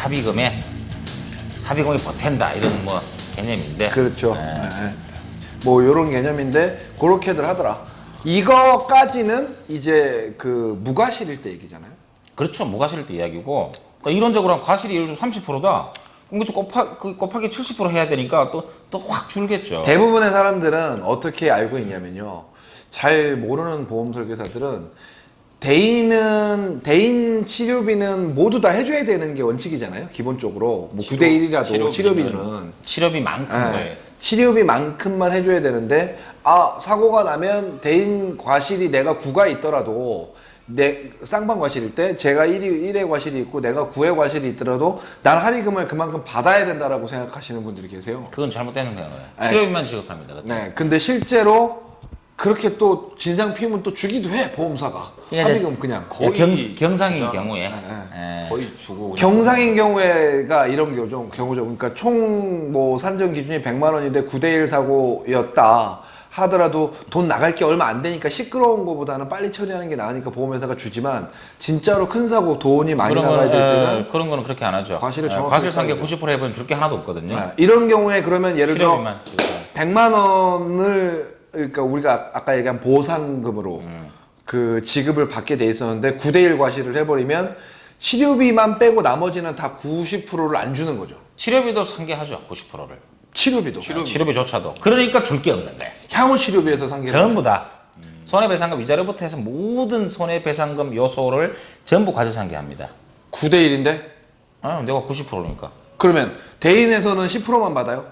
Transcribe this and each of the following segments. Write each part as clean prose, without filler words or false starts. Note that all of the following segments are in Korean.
합의금이 보탠다 이런 뭐 개념인데. 그렇죠. 네. 뭐 이런 개념인데 그렇게들 하더라. 이거까지는 이제 그 무과실일 때 얘기잖아요. 그렇죠. 무과실 때 이야기고, 그러니까 이론적으로 하면 과실이 예를 들어 30%다. 그럼 곱하기 70% 해야 되니까 또 확 줄겠죠. 대부분의 사람들은 어떻게 알고 있냐면요. 잘 모르는 보험 설계사들은 대인 치료비는 모두 다 해줘야 되는 게 원칙이잖아요. 기본적으로 뭐 9대 1이라도 치료비는 치료비만큼 거예요. 치료비만큼만 해줘야 되는데 사고가 나면 대인 과실이 내가 9가 있더라도 내 쌍방 과실일 때 제가 1의 과실이 있고 내가 9의 과실이 있더라도 난 합의금을 그만큼 받아야 된다라고 생각하시는 분들이 계세요. 그건 잘못된 거예요. 치료비만 지급합니다. 그때. 네, 근데 실제로 그렇게 또 진상 피우면 또 주기도 해 보험사가 합의금 그냥 거의 경상인 경우에 거의 주고 경상인 경우에가 이런 경우죠. 그러니까 총 뭐 산정 기준이 100만 원인데 9대 1 사고였다 하더라도 돈 나갈 게 얼마 안 되니까 시끄러운 거보다는 빨리 처리하는 게 나으니까 보험회사가 주지만 진짜로 큰 사고 돈이 많이 나가야 될 때는 그런 거는 그렇게 안 하죠. 과실을 정확하게 과실 상계 90% 해보면 줄 게 하나도 없거든요. 이런 경우에 그러면 예를 들어 치료비만 지급해요. 100만 원을 그러니까 우리가 아까 얘기한 보상금으로 그 지급을 받게 돼 있었는데 9대 1 과실을 해버리면 치료비만 빼고 나머지는 다 90%를 안 주는 거죠. 치료비도 상계하죠. 90%를. 치료비도. 치료비조차도. 그러니까 줄 게 없는 거예요. 향후 치료비에서 상계. 전부 다. 손해배상금 위자료부터 해서 모든 손해배상금 요소를 전부 과세상계합니다. 9대 1인데? 내가 90%니까. 그러면 대인에서는 10%만 받아요?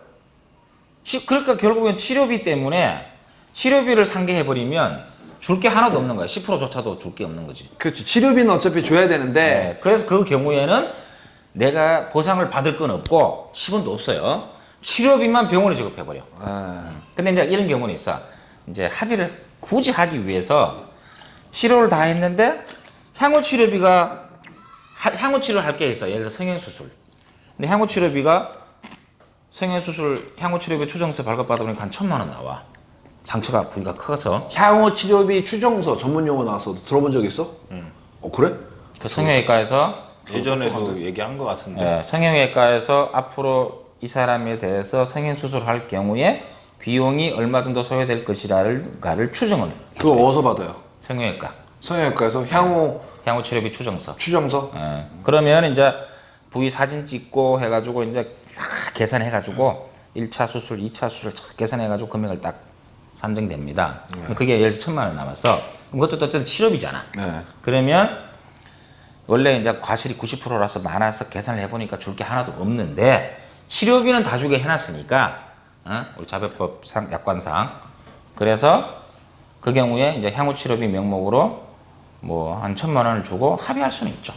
그러니까 결국엔 치료비 때문에 치료비를 상계해버리면 줄 게 하나도 없는 거야. 10%조차도 줄 게 없는 거지. 그렇죠. 치료비는 어차피 줘야 되는데. 그래서 그 경우에는 내가 보상을 받을 건 없고 10원도 없어요. 치료비만 병원에 지급해버려. 근데 이제 이런 경우는 있어. 이제 합의를 굳이 하기 위해서 치료를 다 했는데 향후 치료를 할 게 있어. 예를 들어 성형수술. 근데 향후 치료비 추정서 발급받아 보니까 한 1,000만 원 나와. 상처가 부위가 커서. 향후 치료비 추정서 전문 용어 나와서 들어본 적 있어? 그래? 그 성형외과에서 예전에도 얘기한 것 같은데 성형외과에서 앞으로 이 사람에 대해서 성형수술할 경우에 비용이 얼마 정도 소요될 것이라를 추정을. 그거 어디서 받아요? 성형외과. 성형외과에서 향후 치료비 추정서. 추정서? 그러면 이제 부위 사진 찍고 해가지고 이제 다 계산해가지고 1차 수술, 2차 수술 쫙 계산해가지고 금액을 딱 산정됩니다. 그게 예를 들어 1,000만 원 남았어. 그럼 그것도 어쨌든 치료비잖아. 그러면 원래 이제 과실이 90%라서 많아서 계산을 해보니까 줄 게 하나도 없는데 치료비는 다 주게 해놨으니까 우리 자별법상 약관상 그래서 그 경우에 이제 향후 치료비 명목으로 뭐 한 1,000만 원을 주고 합의할 수는 있죠.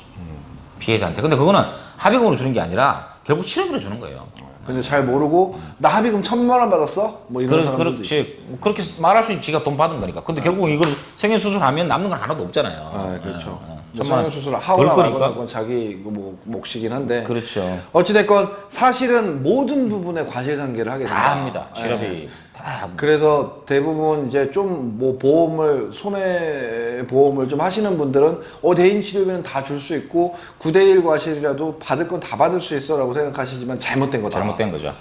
피해자한테. 근데 그거는 합의금으로 주는 게 아니라 결국 치료비로 주는 거예요. 근데 잘 모르고 나 합의금 1,000만 원 받았어? 뭐 이런 사람들도 그렇지. 그렇게 말할 수 있지. 지가 돈 받은 거니까. 근데 결국 이걸 성형수술하면 남는 건 하나도 없잖아요. 그렇죠. 뭐 성형수술을 하거나 걸 말거나 거니까. 그건 자기 뭐 몫이긴 한데. 그렇죠. 어찌됐건 사실은 모든 부분에 과실상계를 하게 됩니다. 다 합니다. 치료비 다 하고. 그래서 대부분 이제 좀 뭐 보험을 손해보험을 좀 하시는 분들은 대인 치료비는 다 줄 수 있고 9대 1 과실이라도 받을 건 다 받을 수 있어라고 생각하시지만 잘못된 거다. 잘못된 거죠.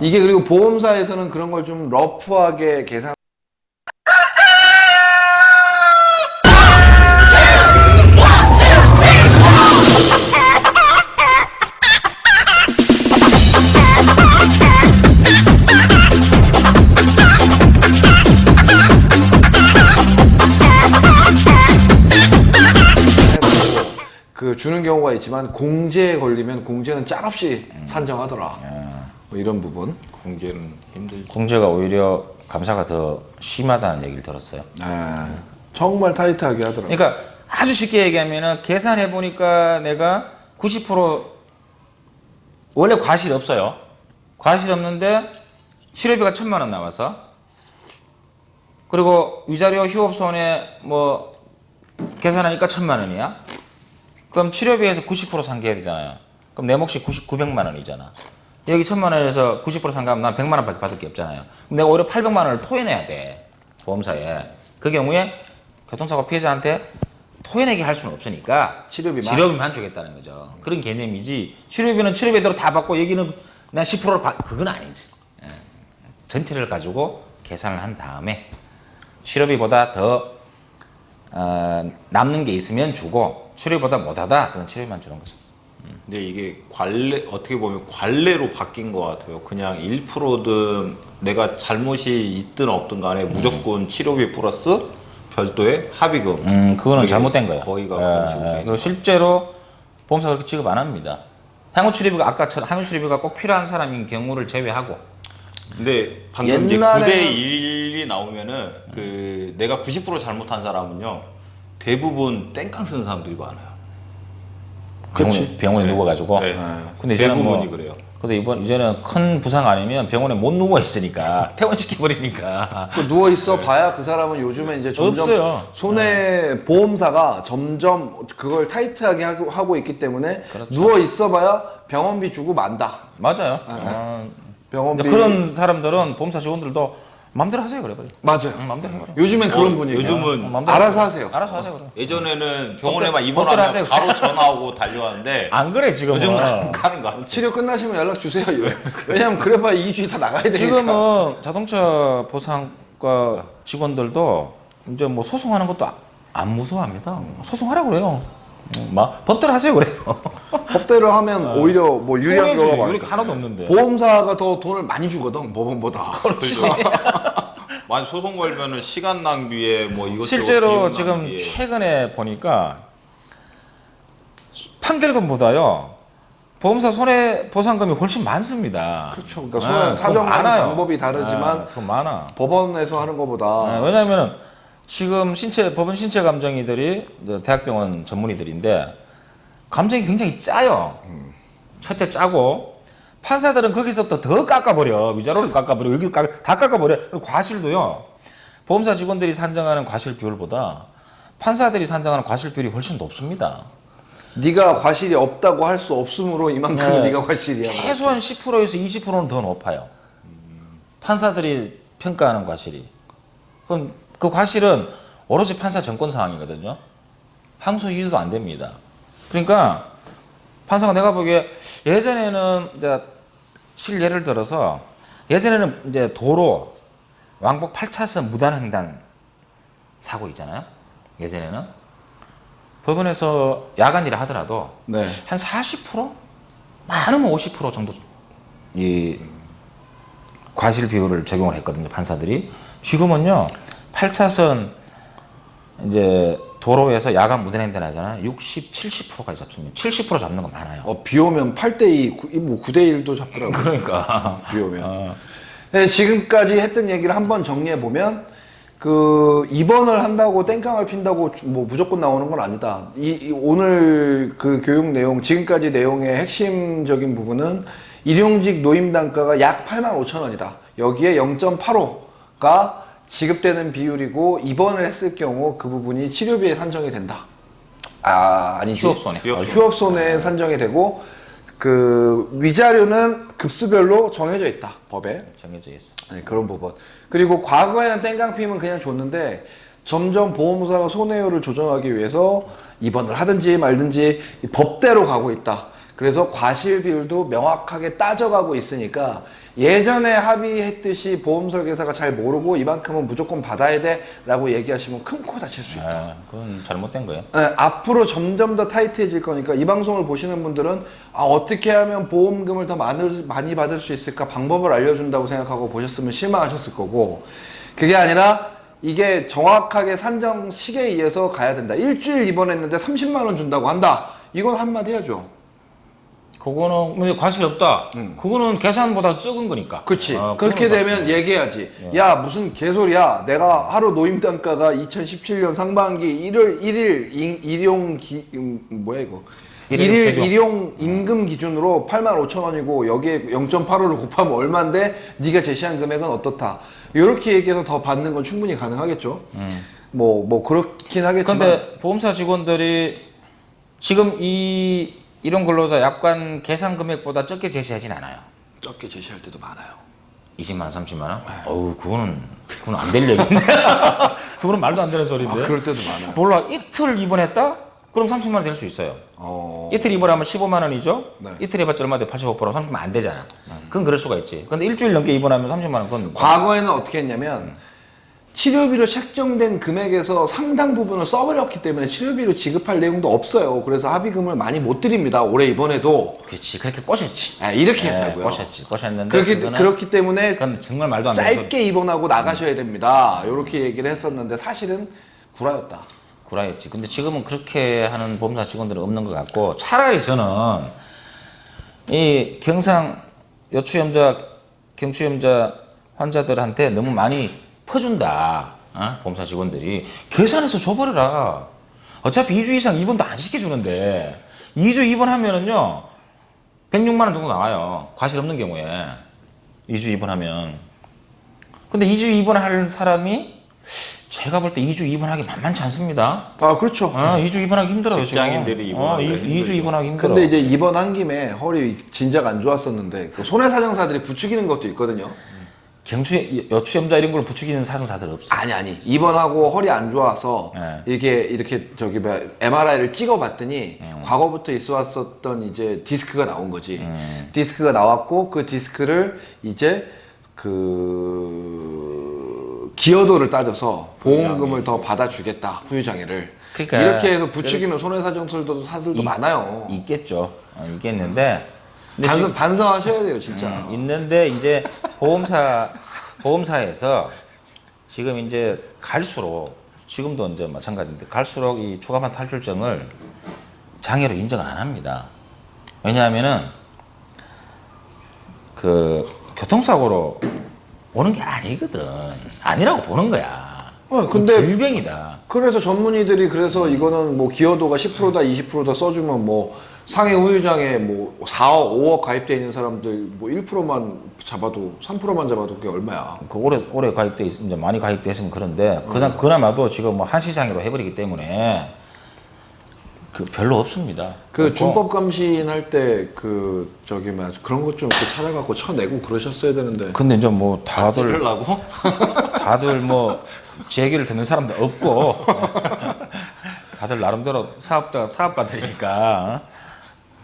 이게 그리고 보험사에서는 그런 걸 좀 러프하게 계산. 그 주는 경우가 있지만 공제에 걸리면 공제는 짤없이 산정하더라. 뭐 이런 부분. 공개는 힘들죠. 공제가 오히려 감사가 더 심하다는 얘기를 들었어요. 정말 타이트하게 하더라고. 그러니까 아주 쉽게 얘기하면은 계산해 보니까 내가 90% 원래 과실 없어요. 과실 없는데 치료비가 1,000만 원 나와서 그리고 위자료 휴업 손해 뭐 계산하니까 1,000만 원이야. 그럼 치료비에서 90% 상계해야 되잖아요. 그럼 내 몫이 900만 원이잖아. 여기 1,000만 원에서 90% 상가하면 난 100만 원밖에 받을 게 없잖아요. 그럼 내가 오히려 800만 원을 토해내야 돼. 보험사에. 그 경우에 교통사고 피해자한테 토해내게 할 수는 없으니까 치료비만 주겠다는 거죠. 그런 개념이지. 치료비는 치료비대로 다 받고 여기는 나 10%를 그건 아니지. 예. 전체를 가지고 계산을 한 다음에 치료비보다 더 남는 게 있으면 주고 치료비보다 못하다 그런 치료비만 주는 거죠. 근데 이게 관례 어떻게 보면 관례로 바뀐 것 같아요. 그냥 1%든 내가 잘못이 있든 없든 간에 무조건 치료비 플러스 별도의 합의금. 그거는 잘못된 거예요. 거의가 그런 식으로. 돼 그리고 실제로 보험사가 그렇게 취급 안 합니다. 항우치료비가 아까처럼 항우치료비가 꼭 필요한 사람인 경우를 제외하고. 근데 방금 이제 옛날에는- 9대 1이 나오면은 그 내가 90% 잘못한 사람은요 대부분 땡깡 쓰는 사람들이 많아요. 병원에 네. 누워가지고. 네. 근데 이제는 대부분이 뭐, 그래요. 근데 이제는 큰 부상 아니면 병원에 못 누워 있으니까 퇴원시켜 버리니까. 그 누워 있어 봐야 그 사람은 요즘에 이제 점점 없어요. 손해 보험사가 점점 그걸 타이트하게 하고 있기 때문에 그렇죠. 누워 있어 봐야 병원비 주고 만다. 맞아요. 병원비 근데 그런 사람들은 보험사 직원들도 마음대로 하세요 그래 버려. 맞아요. 마음대로 해버려. 요즘엔 그런 분위기야. 요즘은 마음대로 알아서 하세요. 알아서 하세요 그래. 예전에는 병원에만 법대로 입원하면 하세요. 바로 전화 오고 달려왔는데 안 그래 지금은. 요즘은 안 가는 거 같아요. 치료 끝나시면 연락 주세요. 왜냐면 그래봐야 2주에 다 나가야 되니까. 지금은 자동차 보상과 직원들도 이제 뭐 소송하는 것도 안 무서워합니다. 소송하라고 그래요. 막 법대로 하세요 그래요. 법대로 하면 오히려 뭐 유리한 경우가 유리 많아요. 하나도 없는데. 보험사가 더 돈을 많이 주거든 보험보다. 그렇지. 많이 소송 걸면은 시간 낭비에 뭐 이것저것 실제로 비용 지금 낭비에. 최근에 보니까 판결금보다요 보험사 손해 보상금이 훨씬 많습니다. 그렇죠. 그러니까 사정하는 많아요. 방법이 다르지만 더 많아. 법원에서 하는 것보다 왜냐하면은 지금 법원 신체 감정이들이 이제 대학병원 전문의들인데 감정이 굉장히 짜요. 첫째 짜고 판사들은 거기서부터 더 깎아버려. 위자료를 깎아버려. 여기 다 깎아버려. 그리고 과실도요. 보험사 직원들이 산정하는 과실 비율보다 판사들이 산정하는 과실 비율이 훨씬 높습니다. 네가 과실이 없다고 할 수 없으므로 이만큼은 네. 네가 과실이야. 최소한 10%에서 20%는 더 높아요. 판사들이 평가하는 과실이. 그럼 그 과실은 오로지 판사 정권 상황이거든요. 항소 이유도 안 됩니다. 그러니까 판사가 내가 보기에 예전에는 이제 실례를 들어서 예전에는 이제 도로 왕복 8차선 무단횡단 사고 있잖아요. 예전에는 법원에서 야간 일을 하더라도 네. 한 40%? 많으면 50% 정도 이 과실 비율을 적용을 했거든요, 판사들이. 지금은요, 8차선 이제 도로에서 야간 무단횡단 하잖아요. 60, 70%까지 잡습니다. 70% 잡는 거 많아요. 비 오면 8대2, 뭐 9대1도 잡더라고요. 그러니까. 비 오면. 네, 지금까지 했던 얘기를 한번 정리해 보면 그 입원을 한다고 땡깡을 핀다고 뭐 무조건 나오는 건 아니다. 오늘 그 교육 내용, 지금까지 내용의 핵심적인 부분은 일용직 노임 단가가 약 85,000원이다. 여기에 0.85가 지급되는 비율이고 입원을 했을 경우 그 부분이 치료비에 산정이 된다. 아니지. 휴업손해. 휴업손해에 산정이 되고 그 위자료는 급수별로 정해져 있다. 법에. 정해져 있어. 네, 그런 부분. 그리고 과거에는 땡깡 피면 그냥 줬는데 점점 보험사가 손해율을 조정하기 위해서 입원을 하든지 말든지 법대로 가고 있다. 그래서 과실 비율도 명확하게 따져가고 있으니까 예전에 합의했듯이 보험 설계사가 잘 모르고 이만큼은 무조건 받아야 돼 라고 얘기하시면 큰 코 다칠 수 있다. 그건 잘못된 거예요. 네, 앞으로 점점 더 타이트해질 거니까 이 방송을 보시는 분들은 어떻게 하면 보험금을 더 많이 받을 수 있을까 방법을 알려준다고 생각하고 보셨으면 실망하셨을 거고, 그게 아니라 이게 정확하게 산정 시계에 의해서 가야 된다. 일주일 입원했는데 30만 원 준다고 한다. 이건 한마디 해야죠. 그거는 뭐 과실이 없다. 그거는 계산보다 적은 거니까. 그치. 그거는 그렇게 되면 얘기해야지. 야, 무슨 개소리야. 내가 하루 노임 단가가 2017년 상반기 1월 1일 일용 뭐야 이거. 일일 적용. 일용 임금 기준으로 85,000원이고 여기에 0.85를 곱하면 얼마인데 네가 제시한 금액은 어떻다. 이렇게 얘기해서 더 받는 건 충분히 가능하겠죠. 뭐 그렇긴 하겠지만. 근데 보험사 직원들이 지금 이런 근로자 약관 계산 금액보다 적게 제시하진 않아요. 적게 제시할 때도 많아요. 20만 원, 30만 원? 어우, 그거는 안 될 얘기인데. 그거는 말도 안 되는 소리인데. 그럴 때도 많아요. 몰라 이틀 입원했다? 그럼 30만 원 될 수 있어요. 이틀 입원하면 15만 원이죠. 네. 이틀 해봤자 얼마 돼? 85% 30만 안 되잖아. 그건 그럴 수가 있지. 근데 일주일 넘게 입원하면 30만 원 그건 과거에는 어떻게 했냐면 치료비로 책정된 금액에서 상당 부분을 써버렸기 때문에 치료비로 지급할 내용도 없어요. 그래서 합의금을 많이 못 드립니다. 올해 입원해도. 그렇지. 그렇게 꼬셨지. 이렇게 했다고요. 꼬셨는데 그렇기 때문에 그건 정말 말도 안 되는 소리. 짧게 입원하고 나가셔야 됩니다. 이렇게 얘기를 했었는데 사실은 구라였다. 구라였지. 근데 지금은 그렇게 하는 보험사 직원들은 없는 것 같고 차라리 저는 이 경상 여추염자, 경추염자 환자들한테 너무 많이 퍼준다. 보험사 직원들이 계산해서 줘버려라. 어차피 2주 이상 입원도 안 시켜주는데 2주 입원하면은요 106만 원 정도 나와요. 과실 없는 경우에 2주 입원하면. 근데 2주 입원할 사람이 제가 볼 때 2주 입원하기 만만치 않습니다. 그렇죠. 2주 입원하기 힘들어요. 직장인들이 입원하기 2주 입원하기 힘들어. 근데 이제 입원한 김에 허리 진작 안 좋았었는데 그 손해사정사들이 부추기는 것도 있거든요. 여추염자 이런 걸 부추기는 사정사들 없어. 아니 입원하고 허리 안 좋아서 네. 이렇게 저기 MRI를 찍어봤더니 과거부터 있어왔었던 이제 디스크가 나온 거지. 디스크가 나왔고 그 디스크를 이제 그 기여도를 따져서 보험금을 더 받아주겠다 후유장애를. 그러니까 이렇게 해서 부추기는 손해사정사들도 많아요. 있겠죠. 있겠는데. 근데 반성하셔야 돼요 진짜. 있는데 이제 보험사에서 지금 이제 갈수록 지금도 이제 마찬가지인데 갈수록 이 추가만 탈출증을 장애로 인정을 안 합니다. 왜냐하면은 그 교통사고로 오는 게 아니거든. 아니라고 보는 거야. 근데 질병이다. 그래서 전문의들이 그래서 이거는 뭐 기여도가 10%다 20%다 써주면 뭐 상해 후유장애 뭐 4억 5억 가입돼 있는 사람들 뭐 1%만 잡아도 3%만 잡아도 그게 얼마야? 그 올해 가입돼 이제 많이 가입돼 있으면 그런데 그나마도 지금 뭐 한시장애로 해버리기 때문에 그 별로 없습니다. 그 준법 감신할 때 그 저기 막 그런 것 좀 찾아갖고 쳐내고 그러셨어야 되는데. 근데 이제 뭐 다들 뭐 제 얘기를 듣는 사람도 없고 다들 나름대로 사업가들이니까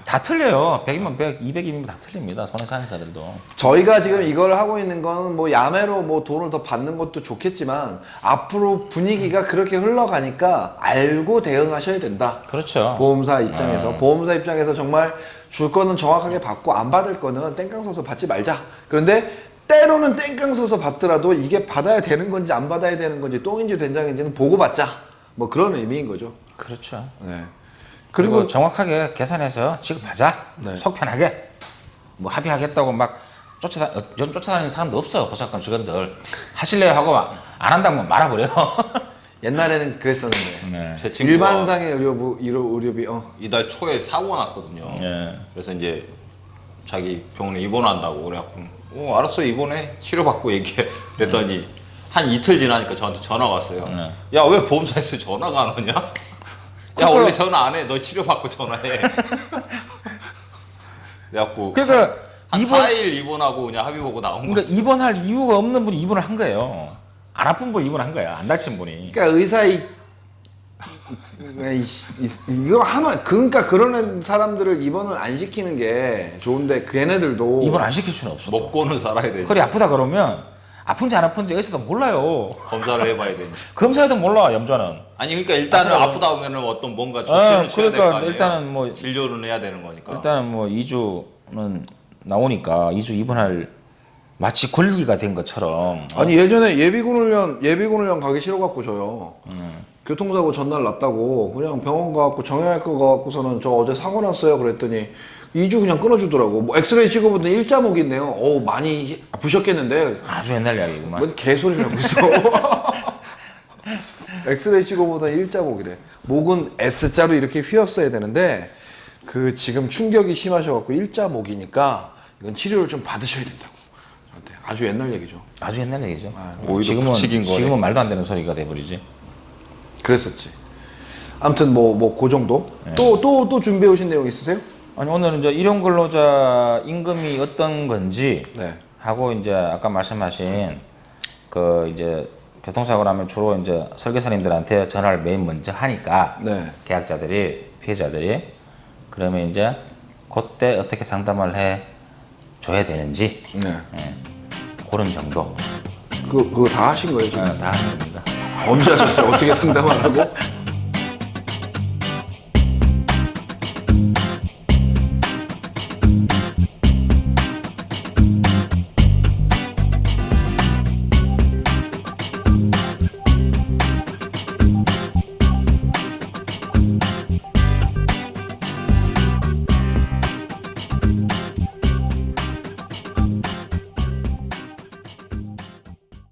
다 틀려요. 100이면 100, 200이면 다 틀립니다. 손해사정사들도. 저희가 지금 이걸 하고 있는 건 뭐 야매로 뭐 돈을 더 받는 것도 좋겠지만 앞으로 분위기가 그렇게 흘러가니까 알고 대응하셔야 된다. 그렇죠. 보험사 입장에서 정말 줄 거는 정확하게 받고 안 받을 거는 땡깡 서서 받지 말자. 그런데 때로는 땡깡 서서 받더라도 이게 받아야 되는 건지 안 받아야 되는 건지 똥인지 된장인지는 보고 받자. 뭐 그런 의미인 거죠. 그렇죠. 네. 그리고 정확하게 계산해서 지급하자. 네. 속 편하게. 뭐 합의하겠다고 막 쫓아다니는 사람도 없어. 보살관 직원들. 하실래요 하고 안 한다면 말아버려. 옛날에는 그랬었는데. 네. 제 친구가 일반상의 의료비 이달 초에 사고가 났거든요. 네. 그래서 이제 자기 병원에 입원한다고 그래갖고 알았어 입원해 치료받고 얘기해 그랬더니 한 이틀 지나니까 저한테 전화가 왔어요. 야 왜 보험사에서 전화가 안 오냐? 야 원래 전화 안 해. 너 치료받고 전화해. 그래갖고 그러니까 한 4일 입원하고 그냥 합의 보고 나온 거야. 그러니까 입원할 이유가 없는 분이 입원을 한 거예요. 안 아픈 분이 입원한 거야. 안 다친 분이. 그러니까 이거 하면 그러니까 그런 사람들을 입원을 안 시키는 게 좋은데 걔네들도 입원 안 시킬 수는 없어. 먹고는 살아야 되지. 허리 아프다 그러면 아픈지 안 아픈지 의사도 몰라요. 검사를 해봐야 되지. 검사해도 몰라 염좌는. 아니 그러니까 일단은 아프다 하면은 어떤 뭔가 조치를 취해야 될 거 아니에요. 일단은 뭐 진료는 해야 되는 거니까. 일단은 뭐 2주는 나오니까 2주 입원할 마치 권리가 된 것처럼. 아니 예전에 예비군 훈련 가기 싫어갖고 저요. 교통사고 전날 났다고 그냥 병원 가갖고 정형외과 가갖고서는 저 어제 사고 났어요 그랬더니 2주 그냥 끊어주더라고. 뭐 엑스레이 찍어보더니 일자목이 있네요. 어우 많이 아프셨겠는데. 아주 옛날 이야기구만. 뭔 개소리를 하고 있어. 엑스레이 찍어보더니 일자목이래. 목은 S자로 이렇게 휘었어야 되는데 그 지금 충격이 심하셔갖고 일자목이니까 이건 치료를 좀 받으셔야 된다고. 저한테. 아주 옛날 얘기죠. 아주 옛날 얘기죠. 오히려 부추긴 거네. 지금은 말도 안 되는 소리가 돼버리지. 그랬었지. 아무튼 뭐 그 정도. 또 준비해 오신 내용 있으세요? 아니 오늘은 이제 일용 근로자 임금이 어떤 건지 네. 하고 이제 아까 말씀하신 그 이제 교통사고 나면 주로 이제 설계사님들한테 전화를 맨 먼저 하니까 네. 계약자들이 피해자들이 그러면 이제 그때 어떻게 상담을 해 줘야 되는지 네. 예, 그런 정도 그거 다 하신 거예요 지금? 다 합니다. 언제 하셨어요? 어떻게 상담하라고?